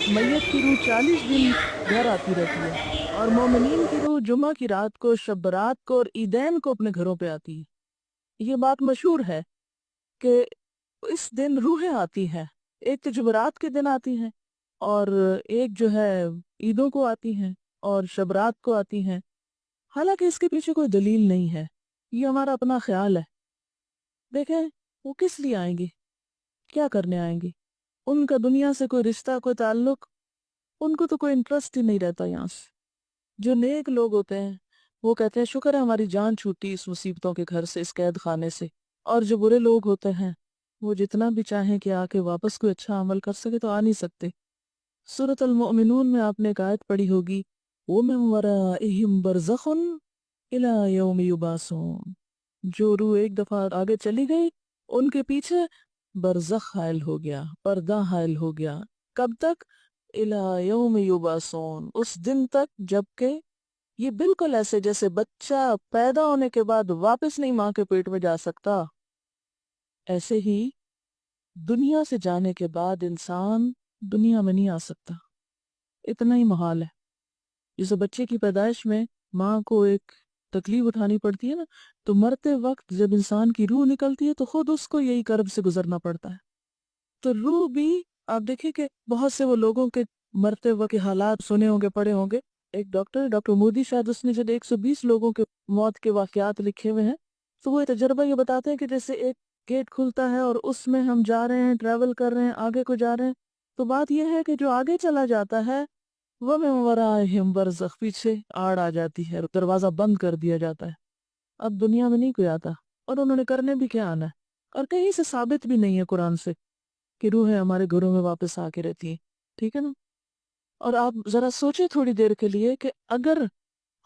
मैयत की रूह 40 दिन घर आती रहती है और मोमिनीन की रूह जुमा की रात को, शब बरात को और ईदैन को अपने घरों पे आती है। ये बात मशहूर है कि इस दिन रूहें आती हैं। एक तो जुमेरात के दिन आती हैं और एक जो है ईदों को आती हैं और शब रात को आती हैं। हालांकि इसके पीछे कोई दलील नहीं है, ये हमारा अपना ख्याल है। देखें, वो किस लिए आएंगी, क्या करने आएंगी? उनका दुनिया से कोई रिश्ता, कोई ताल्लुक, उनको तो कोई इंटरेस्ट ही नहीं रहता यहाँ से। जो नेक लोग होते हैं वो कहते हैं शुक्र है हमारी जान छूटी इस मुसीबतों के घर से, इस कैद खाने से। और जो बुरे लोग होते हैं वो जितना भी चाहें कि आके वापस कोई अच्छा अमल कर सके तो आ नहीं सकते। सूरत अल मोमिनून में आपने एक आयत पढ़ी होगी, वो मिन वराइहिम बरज़खुन इला यौमि युबासून। जो रूह एक दफा आगे चली गई, उनके पीछे बरज़ख हायल हो गया, पर्दा हायल हो गया। कब तक? इला यौमि युबासून, उस दिन तक जबकि ये बिल्कुल ऐसे जैसे बच्चा पैदा होने के बाद वापस नहीं माँ के पेट में जा सकता, ऐसे ही दुनिया से जाने के बाद इंसान दुनिया में नहीं आ सकता। इतना ही मुहाल है। जैसे बच्चे की पैदाइश में माँ को एक तकलीफ उठानी पड़ती है ना, तो मरते वक्त जब इंसान की रूह निकलती है तो खुद उसको यही कर्ब से गुजरना पड़ता है। तो रूह भी आप देखिए कि बहुत से वो लोगों के मरते वक्त के हालात सुने होंगे, पढ़े होंगे। एक डॉक्टर मोदी शायद, उसने जब 120 लोगों के मौत के वाकयात लिखे हुए हैं, तो वो ये तजर्बा ये बताते हैं कि जैसे एक गेट खुलता है और उसमें हम जा रहे हैं, ट्रैवल कर रहे हैं, आगे को जा रहे हैं। तो बात यह है कि जो आगे चला जाता है वो में वराहिम बरज़ख, पीछे आड़ आ जाती है, दरवाजा बंद कर दिया जाता है। अब दुनिया में नहीं कोई आता, और उन्होंने करने भी क्या आना है? और कहीं से साबित भी नहीं है कुरान से कि रूहें हमारे घरों में वापस आके रहती है। ठीक है ना? और आप जरा सोचिए थोड़ी देर के लिए कि अगर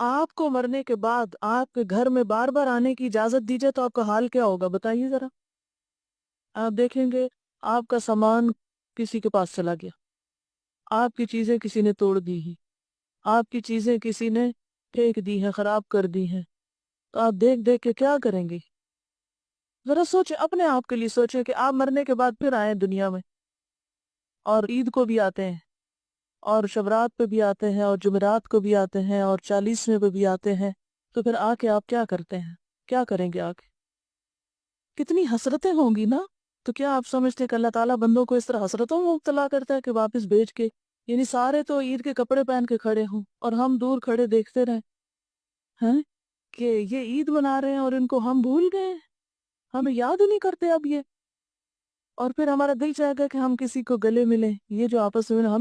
आपको मरने के बाद आपके घर में बार बार आने की इजाजत दी जाए तो आपका हाल क्या होगा, बताइए जरा। आप देखेंगे आपका सामान किसी के पास चला गया, आपकी चीजें किसी ने तोड़ दी हैं, आपकी चीजें किसी ने फेंक दी हैं, खराब कर दी हैं, तो आप देख देख के क्या करेंगे? जरा सोचे, अपने आप के लिए सोचे कि आप मरने के बाद फिर आए दुनिया में, और ईद को भी आते हैं और शबरात पे भी आते हैं और जुमेरात को भी आते हैं और 40वें पे भी आते हैं। तो फिर आके आप क्या करते हैं, क्या करेंगे आके? कितनी हसरतें होंगी ना। तो क्या आप समझते हैं कि अल्लाह ताला बंदों को इस तरह हसरतों में मुब्तला करता है कि वापस भेज के, यानी सारे तो ईद के कपड़े पहन के खड़े हों और हम दूर खड़े देखते रहें हैं कि ये ईद मना रहे हैं और इनको हम भूल गए, हमें याद ही नहीं करते अब ये। और फिर हमारा दिल चाहेगा कि हम किसी को गले मिलें, ये जो आपस में हम